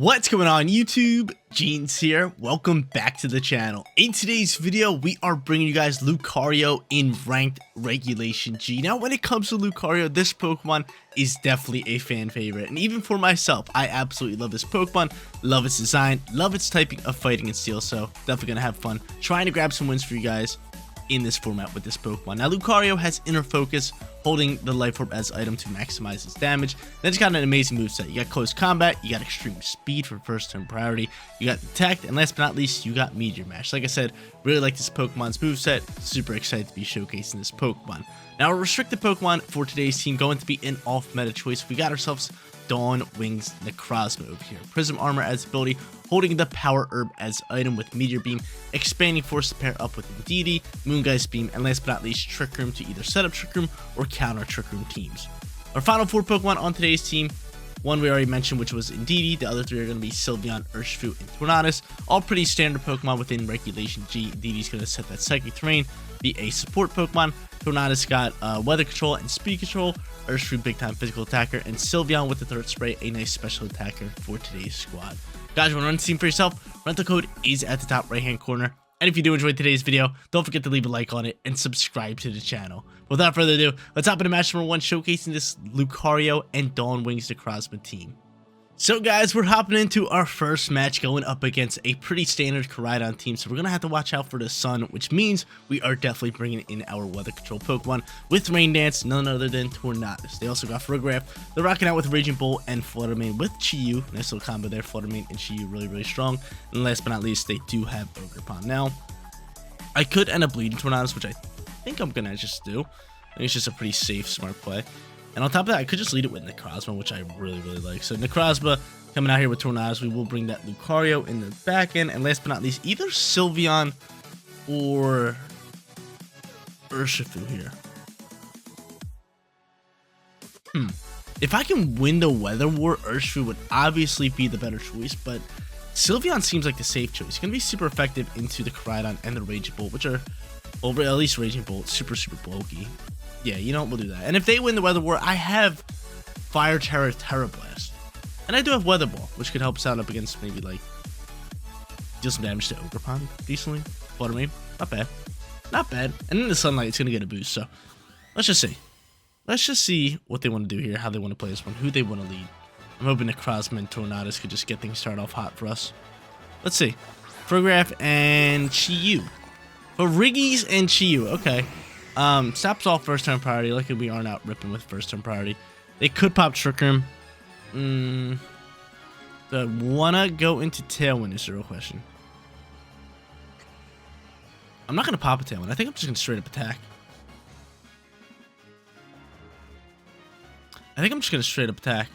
What's going on YouTube? Jeans here. Welcome back to the channel. In today's video, we are bringing you guys Lucario in Ranked Regulation G. Now, when it comes to Lucario, this Pokemon is definitely a fan favorite. And even for myself, I absolutely love this Pokemon. Love its design. Love its typing of fighting and steel. So definitely going to have fun trying to grab some wins for you guys in this format with this Pokemon. Now, Lucario has Inner Focus, holding the Life Orb as item to maximize its damage. Then it's got an amazing moveset. You got Close Combat, you got Extreme Speed for first turn priority, you got Detect, and last but not least, you got Meteor Mash. Like I said, really like this Pokemon's moveset. Super excited to be showcasing this Pokemon. Now, our restricted Pokemon for today's team going to be an off-meta choice. We got ourselves Dawn Wings Necrozma over here. Prism Armor as ability, holding the Power Herb as item with Meteor Beam, Expanding Force to pair up with Indeedee, Moongeist Beam, and last but not least, Trick Room to either set up Trick Room or counter Trick Room teams. Our final four Pokemon on today's team, one we already mentioned, which was Indeedee. The other three are going to be Sylveon, Urshifu, and Eternatus. All pretty standard Pokemon within Regulation G. Indeedee's going to set that Psychic Terrain, be a support Pokemon. Eternatus got Weather Control and Speed Control. Urshifu, big time physical attacker, and Sylveon with the Third Spray, a nice special attacker for today's squad. Guys, you want to run the team for yourself? Rental code is at the top right hand corner. And if you do enjoy today's video, don't forget to leave a like on it and subscribe to the channel. Without further ado, let's hop into match number 1, showcasing this Lucario and Dawn Wings Necrozma team. So guys, we're hopping into our first match going up against a pretty standard Koraidon team, so we're going to have to watch out for the sun, which means we are definitely bringing in our Weather Control Pokemon with Rain Dance, none other than Eternatus. They also got Frograph. They're rocking out with Raging Bolt and Flutter Mane with Chi-Yu. Nice little combo there, Flutter Mane and Chi-Yu really strong. And last but not least, they do have Ogerpon. Now, I could end up leading Eternatus, which I think I'm going to just do. I think it's just a pretty safe, smart play. And on top of that, I could just lead it with Necrozma, which I really like. So Necrozma coming out here with Eternatus. We will bring that Lucario in the back end. And last but not least, either Sylveon or Urshifu here. If I can win the Weather War, Urshifu would obviously be the better choice. But Sylveon seems like the safe choice. It's going to be super effective into the Koraidon and the Raging Bolt, which are, well, at least Raging Bolt, super bulky. Yeah, you know what, we'll do that. And if they win the Weather War, I have Fire Terror, Terra Blast. And I do have Weather Ball, which could help us out up against maybe, like, deal some damage to Ogerpon decently. Flutter Mane, not bad. Not bad. And in the sunlight, it's going to get a boost, so let's just see. Let's just see what they want to do here, how they want to play this one, who they want to lead. I'm hoping Necrozma and Eternatus could just get things started off hot for us. Let's see. Frograph and Chi-Yu. For Riggies and Chi-Yu, okay. Stops all first turn priority. Luckily, we aren't out ripping with first turn priority. They could pop Trick Room. Do I wanna go into Tailwind is the real question. I'm not gonna pop a Tailwind. I think I'm just gonna straight up attack. I think I'm just gonna straight up attack.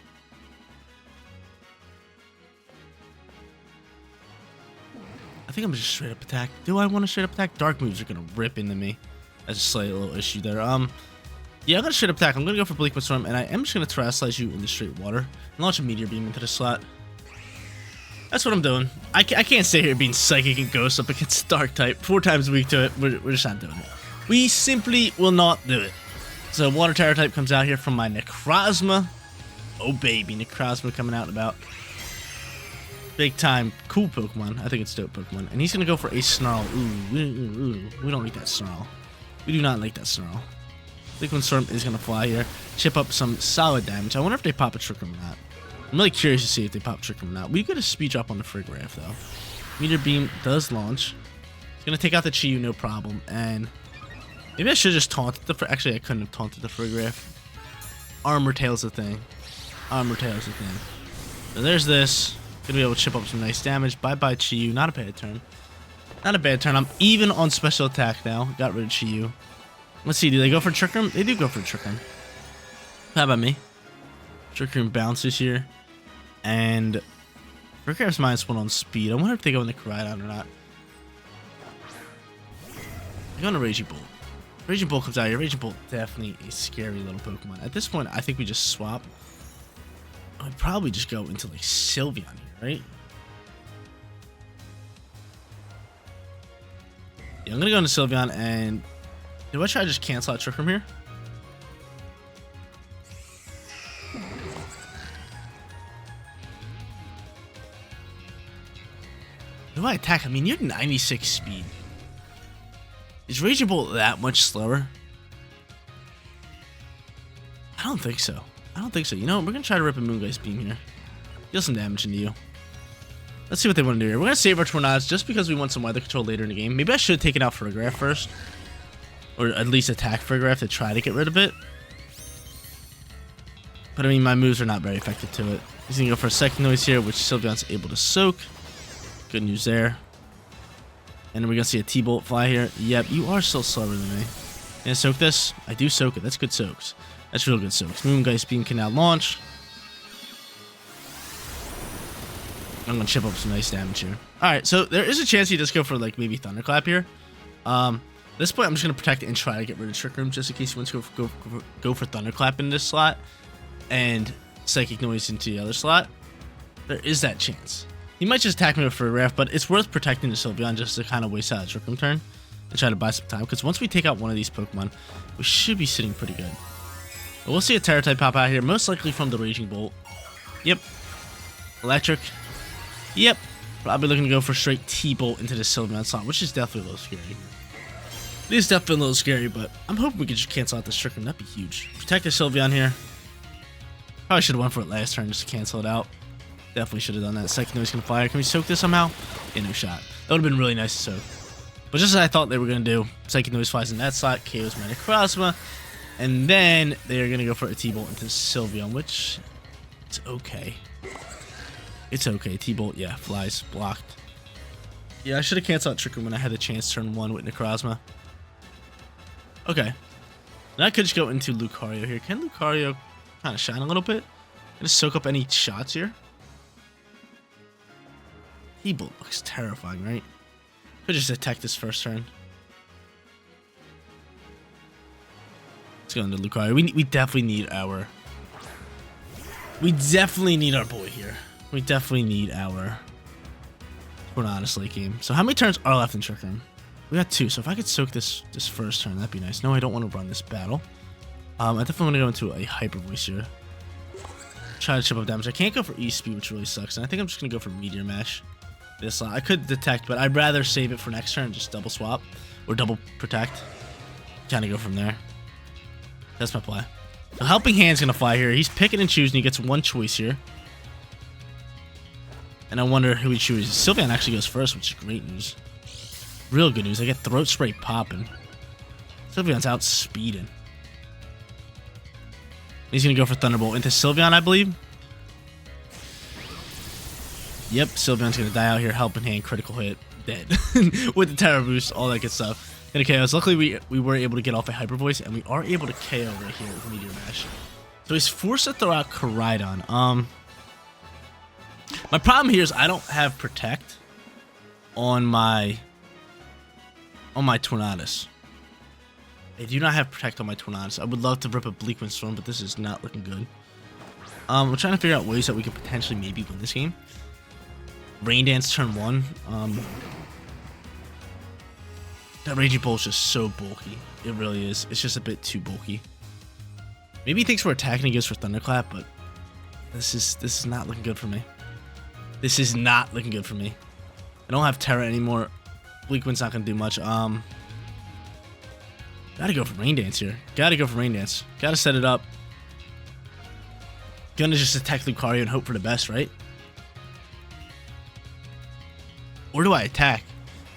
I think I'm just straight up attack. Do I want to straight up attack? Dark moves are gonna rip into me. That's a slight little issue there. Yeah, I'm gonna straight up attack. I'm gonna go for Bleak Storm, and I am just gonna Terrasilize you into straight water and launch a Meteor Beam into the slot. That's what I'm doing. I can't stay here being Psychic and Ghost up against Dark type 4 times a week to it. We're just not doing it. We simply will not do it. So Water Terror type comes out here from my Necrozma. Oh baby, Necrozma coming out and about. Big time cool Pokemon. I think it's dope Pokemon. And he's gonna go for a Snarl. Ooh, we don't like that Snarl. We do not like that Snarl. Liquid Storm is going to fly here. Chip up some solid damage. I wonder if they pop a Trick Room or not. I'm really curious to see if they pop Trick Room or not. We get a speed drop on the Frograph, though. Meteor Beam does launch. It's going to take out the Chi-Yu, no problem. And maybe I should have just taunted the... Actually, I couldn't have taunted the Frograph. Armor Tail's the thing. Armor Tail's the thing. So there's this. Going to be able to chip up some nice damage. Bye-bye, Chi-Yu. Not a bad turn. Not a bad turn. I'm even on special attack now. Got rid of Chi-Yu. Let's see. Do they go for Trick Room? They do go for Trick Room. How about me? Trick Room bounces here. And Frograp's -1 on speed. I wonder if they go in the Koraidon or not. They're going to Raging Bolt. Raging Bolt comes out here. Raging Bolt, definitely a scary little Pokemon. At this point, I think we just swap. I'd probably just go into like Sylveon here, right? Yeah, I'm gonna go into Sylveon, and do I try to just cancel out Trick Room here? do I attack? I mean, you're 96 speed. Is Raging Bolt that much slower? I don't think so. I don't think so. You know, we're going to try to rip a Moongeist Beam here. Deal some damage into you. Let's see what they want to do here. We're going to save our Tornadus just because we want some weather control later in the game. Maybe I should have taken out Farigiraf first. Or at least attack Farigiraf to try to get rid of it. But I mean, my moves are not very effective to it. He's going to go for a second noise here, which Sylveon's able to soak. Good news there. And we're going to see a T-Bolt fly here. Yep, you are still slower than me. And soak this? I do soak it. That's good soaks. That's real good soaks. Moongeist Beam can now launch. I'm going to chip up some nice damage here. Alright, so there is a chance you just go for, like, maybe Thunderclap here. At this point, I'm just going to protect it and try to get rid of Trick Room just in case he wants to go for Thunderclap in this slot. And Psychic Noise into the other slot. There is that chance. He might just attack me with Farigiraf, but it's worth protecting the Sylveon just to kind of waste out a Trick Room turn and try to buy some time. Because once we take out one of these Pokemon, we should be sitting pretty good. But we'll see a Terra type pop out here, most likely from the Raging Bolt. Yep. Electric. Yep. Probably looking to go for straight T-Bolt into the Sylveon slot, which is definitely a little scary. It is definitely a little scary, but I'm hoping we can just cancel out this Trick Room. That'd be huge. Protect the Sylveon here. Probably should have went for it last turn just to cancel it out. Definitely should have done that. Second noise gonna fire. Can we soak this somehow? Yeah, no shot. That would have been really nice to soak. But just as I thought they were gonna do, Psychic Noise flies in that slot, KOs my Necrozma, and then they are gonna go for a T-Bolt into Sylveon, which it's okay. It's okay. T-Bolt, yeah, flies blocked. Yeah, I should have canceled out Trick Room when I had the chance turn 1 with Necrozma. Okay. Now I could just go into Lucario here. Can Lucario kind of shine a little bit? And just soak up any shots here? T-Bolt looks terrifying, right? Could just attack this first turn. Let's go into Lucario. We definitely need our... We definitely need our boy here. We definitely need our... Tornadus late game. So how many turns are left in Trick Room? We got 2, so if I could soak this first turn, that'd be nice. No, I don't want to run this battle. I definitely want to go into a Hyper Voice here. Try to chip up damage. I can't go for E-Speed, which really sucks. And I think I'm just going to go for Meteor Mash. This slot. I could detect, but I'd rather save it for next turn and just double swap. Or double protect. Kind of go from there. That's my play. So Helping Hand's going to fly here. He's picking and choosing. He gets one choice here. And I wonder who he chooses. Sylveon actually goes first, which is great news. Real good news. I get Throat Spray popping. Sylveon's out speeding. He's going to go for Thunderbolt into Sylveon, I believe. Yep, Sylveon's going to die out here. Helping Hand, critical hit, dead. With the Terra Boost, all that good stuff. And KO. Luckily, we were able to get off a Hyper Voice, and we are able to KO right here with Meteor Mash. So he's forced to throw out Koraidon. My problem here is I don't have Protect on my Tornadus. I do not have Protect on my Tornadus. I would love to rip a Bleak Wind Storm, but this is not looking good. We're trying to figure out ways that we could potentially maybe win this game. Rain Dance turn 1. That Raging Bolt's just so bulky. It really is. It's just a bit too bulky. Maybe he thinks we're attacking and goes for Thunderclap, but this is not looking good for me. This is not looking good for me. I don't have Terra anymore. Bleak Wind's not gonna do much. Gotta go for Rain Dance here. Gotta go for Rain Dance. Gotta set it up. Gonna just attack Lucario and hope for the best, right? Or do I attack?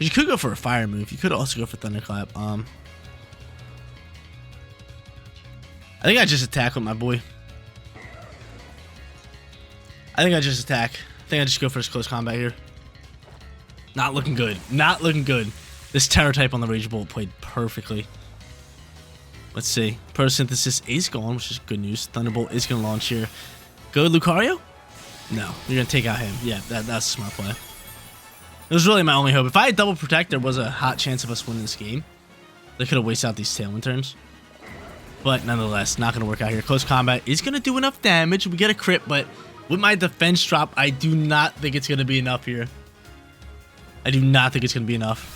You could go for a fire move. You could also go for Thunderclap. I think I just attack with my boy. I think I just go for his close combat here. Not looking good. Not looking good. This Terror type on the Rage Bolt played perfectly. Let's see. Photosynthesis is gone, which is good news. Thunderbolt is going to launch here. Go Lucario? No. You're going to take out him. Yeah, that's a smart play. It was really my only hope. If I had double protect, there was a hot chance of us winning this game. They could have wasted out these Tailwind turns. But nonetheless, not going to work out here. Close combat is going to do enough damage. We get a crit, but with my defense drop, I do not think it's going to be enough here. I do not think it's going to be enough.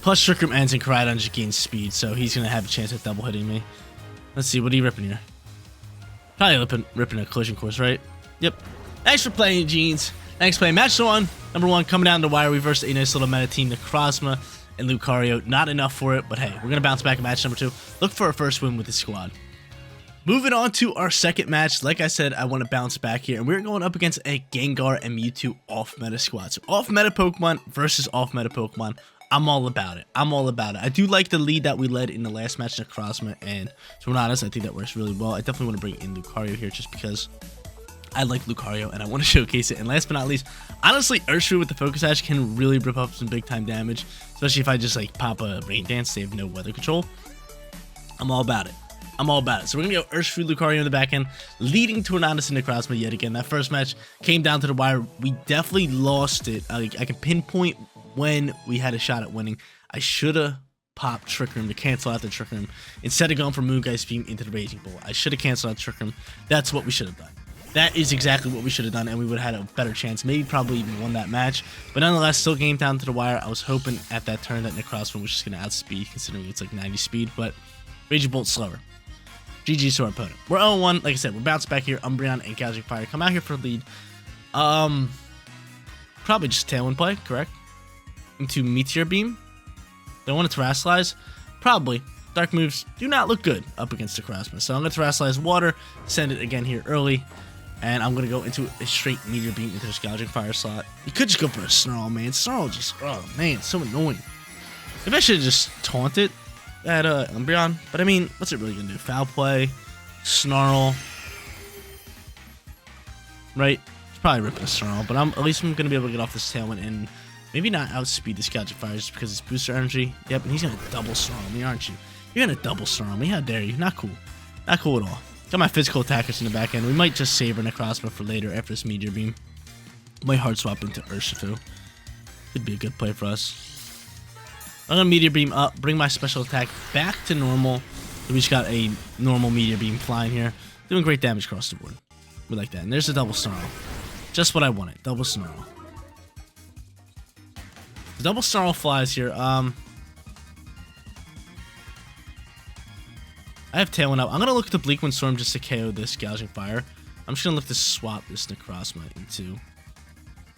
Plus, Trick Room ends and Koraidon just gains speed, so he's going to have a chance at double hitting me. Let's see, what are you ripping here? Probably ripping a Collision Course, right? Yep. Thanks for playing, Jeans. Thanks, play. Match one. Number 1, coming down the wire. We versed a nice little meta team, Necrozma and Lucario. Not enough for it, but hey, we're going to bounce back in match number 2. Look for our first win with the squad. Moving on to our second match. Like I said, I want to bounce back here, and we're going up against a Gengar and Mewtwo off-meta squad. So off-meta Pokemon versus off-meta Pokemon. I'm all about it. I'm all about it. I do like the lead that we led in the last match, Necrozma, and to be honest, I think that works really well. I definitely want to bring in Lucario here just because I like Lucario and I want to showcase it. And last but not least, honestly, Urshifu with the Focus Sash can really rip up some big time damage, especially if I just like pop a Rain Dance. They have no weather control. I'm all about it. I'm all about it. So we're going to go Urshifu, Lucario in the back end, leading to Eternatus and Necrozma yet again. That first match came down to the wire. We definitely lost it. I can pinpoint when we had a shot at winning. I should have popped Trick Room to cancel out the Trick Room instead of going for Moongeist Beam into the Raging Bull. I should have canceled out Trick Room. That's what we should have done. That is exactly what we should have done, and we would have had a better chance. Maybe probably even won that match. But nonetheless, still game down to the wire. I was hoping at that turn that Necrozma was just going to outspeed, considering it's like 90 speed. But Raging Bolt's slower. GG's to our opponent. We're 0-1. Like I said, we're bounced back here. Umbreon and Gouging Fire come out here for a lead. Probably just Tailwind play, correct? Into Meteor Beam. Don't want to Terrasilize. Probably. Dark moves do not look good up against Necrozma. So I'm going to Terrasilize Water, send it again here early, and I'm going to go into a straight Meteor Beam into this Gouging Fire slot. You could just go for a Snarl, man. Snarl just, oh man, so annoying. Maybe I should have just taunted that Umbreon, but I mean, what's it really going to do? Foul Play, Snarl, right? It's probably ripping a Snarl, but at least I'm going to be able to get off this Tailwind and maybe not outspeed this Gouging Fire just because it's booster energy. Yep, and he's going to double Snarl me, aren't you? You're going to double Snarl me. How dare you? Not cool. Not cool at all. Got my physical attackers in the back end. We might just save our Necrozma for later after this Meteor Beam. Might hard swap into Urshifu. Could be a good play for us. I'm going to Meteor Beam up, bring my special attack back to normal. So we just got a normal Meteor Beam flying here. Doing great damage across the board. We like that. And there's a double Snarl. Just what I wanted. Double Snarl. The double Snarl flies here. I have Tailwind up. I'm going to look at the Bleak Wind Storm just to KO this Gouging Fire. I'm just going to look to swap this Necrozma into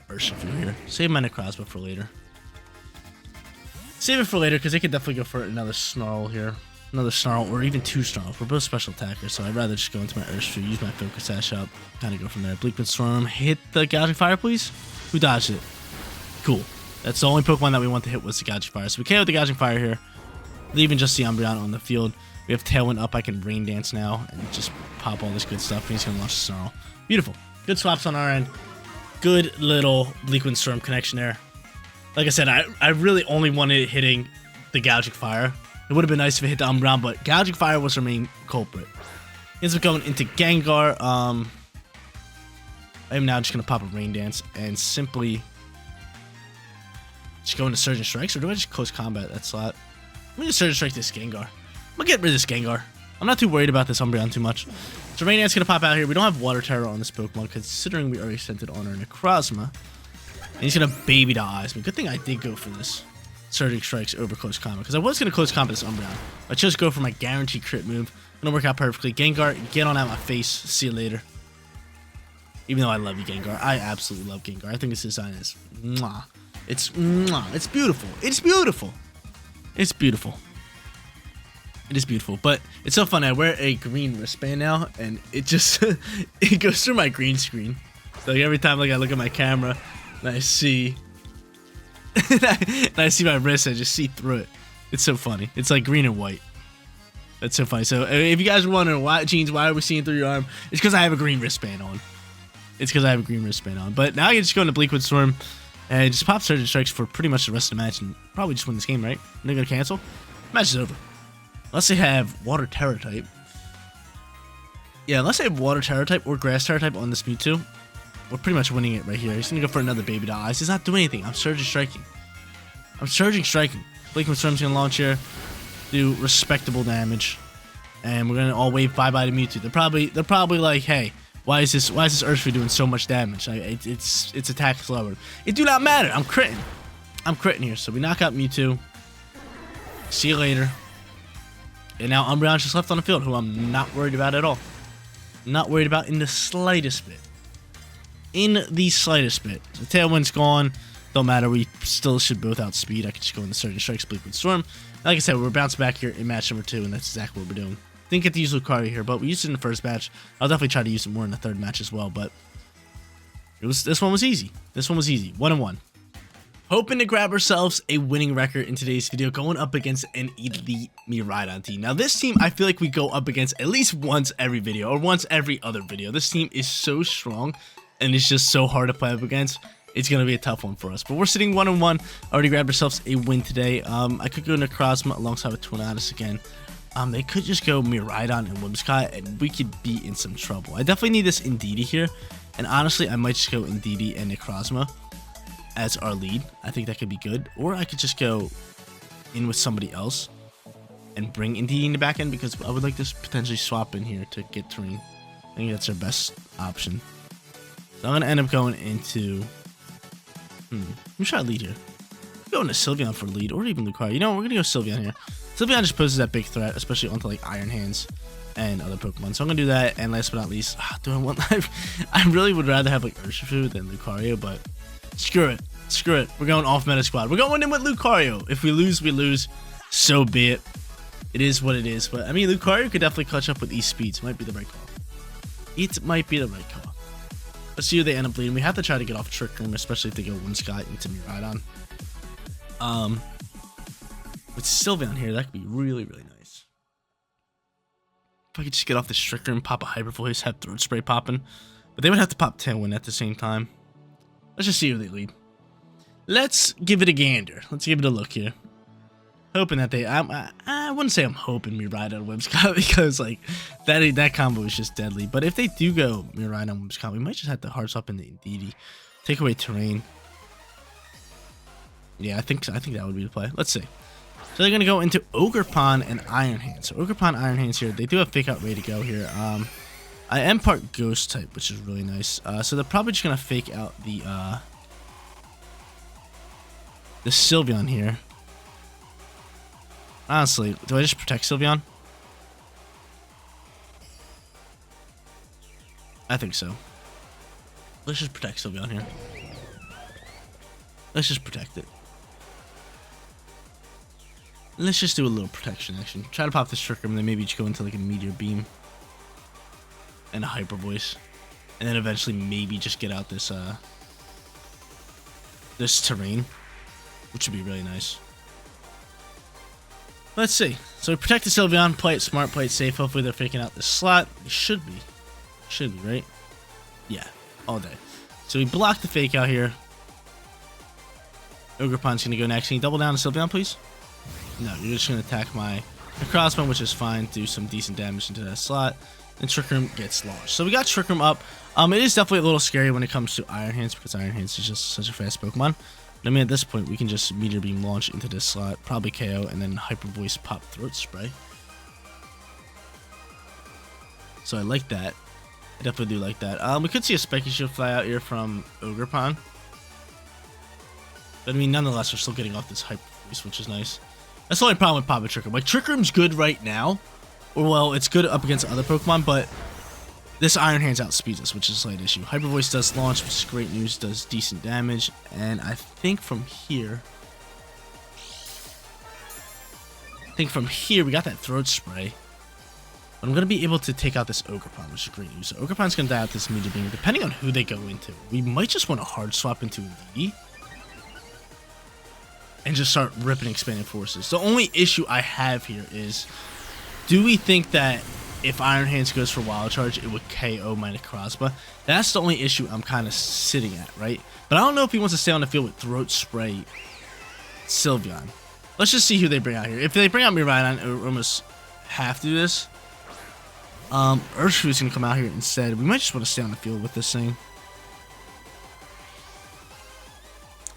Urshifu here. Save my Necrozma for later. Save it for later because they could definitely go for another Snarl here. Another Snarl or even 2 Snarls. We're both special attackers, so I'd rather just go into my Urshifu, use my Focus Sash up, kind of go from there. Bleak Wind Storm, hit the Gouging Fire, please. Who dodged it? Cool. That's the only Pokemon that we want to hit was the Gouging Fire. So we KO'd the Gouging Fire here, leaving just the Umbreon on the field. We have Tailwind up. I can Rain Dance now and just pop all this good stuff. And he's going to launch the Snarl. Beautiful. Good swaps on our end. Good little Bleak Wind Storm connection there. Like I said, I really only wanted it hitting the Gouging Fire. It would have been nice if it hit the Umbreon, but Gouging Fire was our main culprit. Ends up going into Gengar. I am now just going to pop a Rain Dance and simply just go into Surging Strikes. Or do I just close combat that slot? Let me just Surging Strike this Gengar. I'm going to get rid of this Gengar. I'm not too worried about this Umbreon too much. So Rain Dance going to pop out here. We don't have Water Terror on this Pokemon, considering we already sent it on our Necrozma. And he's going to Baby Doll Eyes me. Good thing I did go for this Surging Strikes over Close Combat, because I was going to Close Combat this Umbreon. I chose to go for my guaranteed crit move. Going to work out perfectly. Gengar, get on out my face. See you later. Even though I love you, Gengar. I absolutely love Gengar. I think this design is mwah. It's mwah. It's beautiful. It's beautiful. It's beautiful. It is beautiful, but it's so funny. I wear a green wristband now, and it just it goes through my green screen. So like every time like I look at my camera and I see and I see my wrist, I just see through it. It's so funny. It's like green and white. That's so funny. So if you guys are wondering why, Jeans, why are we seeing through your arm? It's because I have a green wristband on. It's because I have a green wristband on. But now you just go into Bleak Wind Storm and just pop Surging Strikes for pretty much the rest of the match and probably just win this game, right? And they're gonna cancel. Match is over. Unless they have Water Terror type. Yeah, unless they have Water Terror type or Grass Terror type on this Mewtwo, we're pretty much winning it right here. He's going to go for another Baby Doll Eyes. He's not doing anything. I'm Surging Striking. I'm Surging Striking. Bleak Wind Storm's going to launch here, do respectable damage, and we're going to all wave bye-bye to Mewtwo. They're probably like, hey, why is this Urshifu doing so much damage? Its attack is lowered. It do not matter. I'm critting. I'm critting here. So we knock out Mewtwo. See you later. And now Umbreon's just left on the field, who I'm not worried about at all. Not worried about in the slightest bit. in the slightest bit. The Tailwind's gone. Don't matter. We still should both outspeed. I could just go in the Surging Strike, Bleak Wind Storm. Like I said, we're bouncing back here in match number 2, and that's exactly what we're doing. Didn't get to use Lucario here, but we used it in the first match. I'll definitely try to use it more in the third match as well, but this one was easy. This one was easy. 1-1. Hoping to grab ourselves a winning record in today's video, going up against an elite Miraidon team. Now, this team, I feel like we go up against at least once every video, or once every other video. This team is so strong, and it's just so hard to play up against. It's going to be a tough one for us. But we're sitting 1-1. Already grabbed ourselves a win today. I could go Necrozma alongside with Eternatus again. They could just go Miraidon and Whimsicott, and we could be in some trouble. I definitely need this Indeedee here. And honestly, I might just go Indeedee and Necrozma as our lead. I think that could be good. Or I could just go in with somebody else and bring Indeedee in the back end, because I would like to potentially swap in here to get terrain. I think that's our best option. So I'm going to end up going into... Who should I lead here? Going to Sylveon for lead, or even Lucario. You know what? We're going to go Sylveon here. Sylveon just poses that big threat, especially onto like Iron Hands and other Pokemon. So I'm going to do that. And last but not least, do I want life? I really would rather have like Urshifu than Lucario, but screw it. Screw it. We're going off meta squad. We're going in with Lucario. If we lose, we lose. So be it. It is what it is. But I mean, Lucario could definitely catch up with these speeds. Might be the right call. It might be the right call. Let's see who they end up leading. We have to try to get off Trick Room, especially if they go Whimsicott into Miraidon. With Sylveon here, that could be really, really nice. If I could just get off this Trick Room, pop a Hyper Voice, have Throat Spray popping. But they would have to pop Tailwind at the same time. Let's just see who they lead. Let's give it a gander. Let's give it a look here. Hoping that they... I wouldn't say I'm hoping Miraidon Whimsicott, because like that combo is just deadly. But if they do go Miraidon Whimsicott, we might just have to hard swap into Indeedee. Take away terrain. Yeah, I think that would be the play. Let's see. So they're going to go into Ogerpon and Iron Hands. So Ogerpon, Iron Hands here. They do have Fake Out ready to go here. I am part Ghost type, which is really nice. So they're probably just going to Fake Out the Sylveon here. Honestly, do I just protect Sylveon? I think so. Let's just protect Sylveon here. Let's just protect it. Let's just do a little protection action. Try to pop this Trick Room, and then maybe just go into like a Meteor Beam and a Hyper Voice, and then eventually maybe just get out this this terrain, which would be really nice. Let's see. So we protect the Sylveon, play it smart, play it safe. Hopefully they're faking out the slot. It should be. Should be, right? Yeah, all day. So we block the fake out here. Ogerpon's going to go next. Can you double down to Sylveon, please? No, you're just going to attack my Necrozma, which is fine. Do some decent damage into that slot. And Trick Room gets launched. So we got Trick Room up. It is definitely a little scary when it comes to Iron Hands, because Iron Hands is just such a fast Pokemon. But I mean, at this point, we can just Meteor Beam launch into this slot, probably KO, and then Hyper Voice pop Throat Spray. So I like that. I definitely do like that. We could see a Spiky Shield fly out here from Ogerpon. But I mean, nonetheless, we're still getting off this Hyper Voice, which is nice. That's the only problem with popping Trick Room. Like, Trick Room's good right now. Or, well, it's good up against other Pokemon, but this Iron Hands outspeeds us, which is a slight issue. Hyper Voice does launch, which is great news, does decent damage. And I think from here... we got that Throat Spray. But I'm going to be able to take out this Ogerpon, which is great news. So Ogerpon's going to die out this Meteor Beam. Depending on who they go into, we might just want to hard swap into Indeedee and just start ripping Expanding Forces. The only issue I have here is, do we think that if Iron Hands goes for Wild Charge, it would KO my Necrozma? That's the only issue I'm kind of sitting at, right? But I don't know if he wants to stay on the field with Throat Spray Sylveon. Let's just see who they bring out here. If they bring out Miraidon, we almost have to do this. Urshifu's going to come out here instead. We might just want to stay on the field with this thing.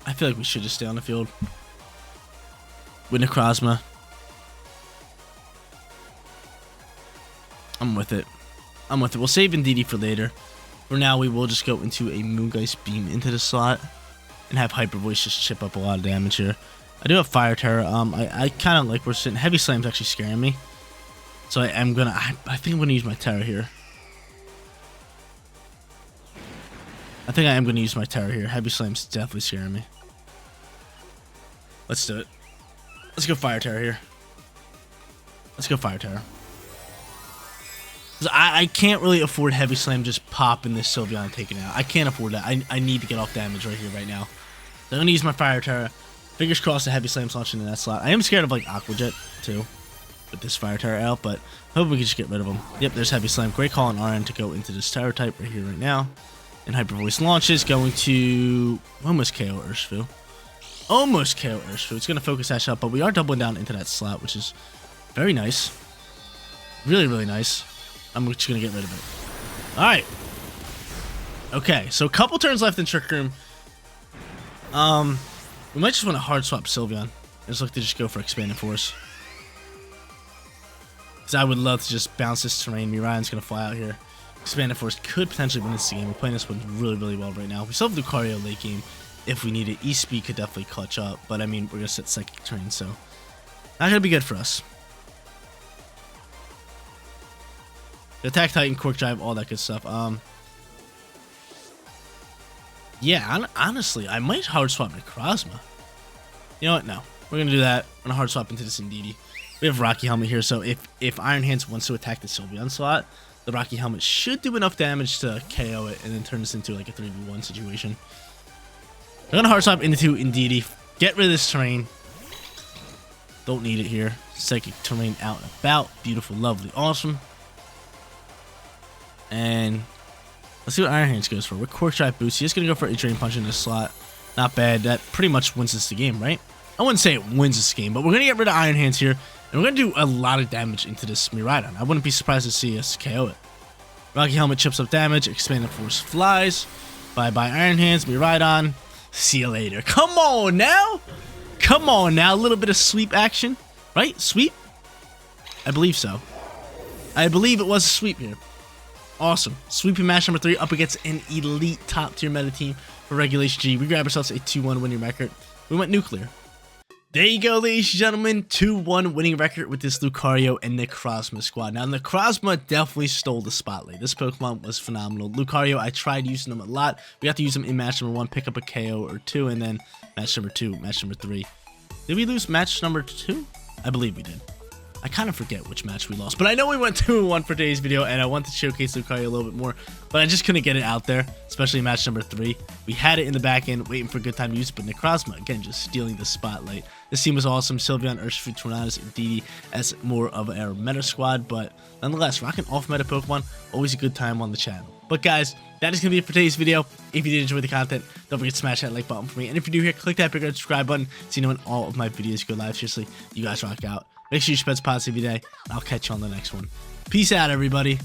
I feel like we should just stay on the field with Necrozma. I'm with it. I'm with it. We'll save Indeedee for later. For now, we will just go into a Moongeist Beam into the slot and have Hyper Voice just chip up a lot of damage here. I do have Fire Terror. I kind of like where sitting. Heavy Slam's actually scaring me. So I think I'm going to use my Terror here. I think I am going to use my Terror here. Heavy Slam's definitely scaring me. Let's do it. Let's go Fire Terror here. Let's go Fire Terror. I can't really afford Heavy Slam just popping this Sylveon and taking it out. I can't afford that. I need to get off damage right here, right now. So I'm going to use my Fire Terror. Fingers crossed the Heavy Slam's launching in that slot. I am scared of like Aqua Jet too with this Fire Terror out, but I hope we can just get rid of him. Yep, there's Heavy Slam. Great call on our end to go into this Terror type right here, right now. And Hyper Voice launches, going to almost KO Urshifu. Almost KO Urshifu. It's going to focus Ash up, but we are doubling down into that slot, which is very nice. Really, really nice. I'm just going to get rid of it. Alright. Okay, so a couple turns left in Trick Room. We might just want to hard swap Sylveon. Just look to just go for Expanded Force. Because I would love to just bounce this terrain. Miraidon's going to fly out here. Expanded Force could potentially win this game. We're playing this one really, really well right now. We still have Lucario late game if we need it. E-Speed could definitely clutch up. But, I mean, we're going to set Psychic Terrain, so not going to be good for us. Attack Titan, Cork Drive, all that good stuff. Yeah, honestly, I might hard swap Necrozma. You know what? No. We're going to do that. I'm going to hard swap into this Indeedee. We have Rocky Helmet here, so if Iron Hands wants to attack the Sylveon slot, the Rocky Helmet should do enough damage to KO it and then turn this into like a 3v1 situation. I'm going to hard swap into Indeedee. Get rid of this terrain. Don't need it here. Psychic Terrain out and about. Beautiful, lovely, awesome. And let's see what Iron Hands goes for. With Cork Drive boost, he's going to go for a Drain Punch in this slot. Not bad. That pretty much wins us the game, right? I wouldn't say it wins this game, but we're going to get rid of Iron Hands here. And we're going to do a lot of damage into this Miraidon. I wouldn't be surprised to see us KO it. Rocky Helmet chips up damage. Expanded Force flies. Bye-bye Iron Hands. Miraidon. See you later. Come on now. Come on now. A little bit of sweep action. Right? Sweep? I believe so. I believe it was a sweep here. Awesome. Sweeping match number 3 up against an elite top tier meta team for Regulation G. We grab ourselves a 2-1 winning record. We went nuclear. There you go, ladies and gentlemen. 2-1 winning record with this Lucario and Necrozma squad. Now, Necrozma definitely stole the spotlight. This Pokemon was phenomenal. Lucario, I tried using him a lot. We got to use him in match number 1, pick up a KO or 2, and then match number 2, match number 3. Did we lose match number 2? I believe we did. I kind of forget which match we lost, but I know we went 2-1 for today's video, and I wanted to showcase Lucario a little bit more, but I just couldn't get it out there, especially match number 3. We had it in the back end, waiting for a good time to use it, but Necrozma, again, just stealing the spotlight. This team was awesome. Sylveon, Urshifu, Eternatus, and Indeedee as more of our meta squad, but nonetheless, rocking off-meta Pokemon, always a good time on the channel. But guys, that is going to be it for today's video. If you did enjoy the content, don't forget to smash that like button for me, and if you do here, click that big red subscribe button so you know when all of my videos go live. Seriously, you guys rock out. Make sure you spread positive every day. I'll catch you on the next one. Peace out, everybody.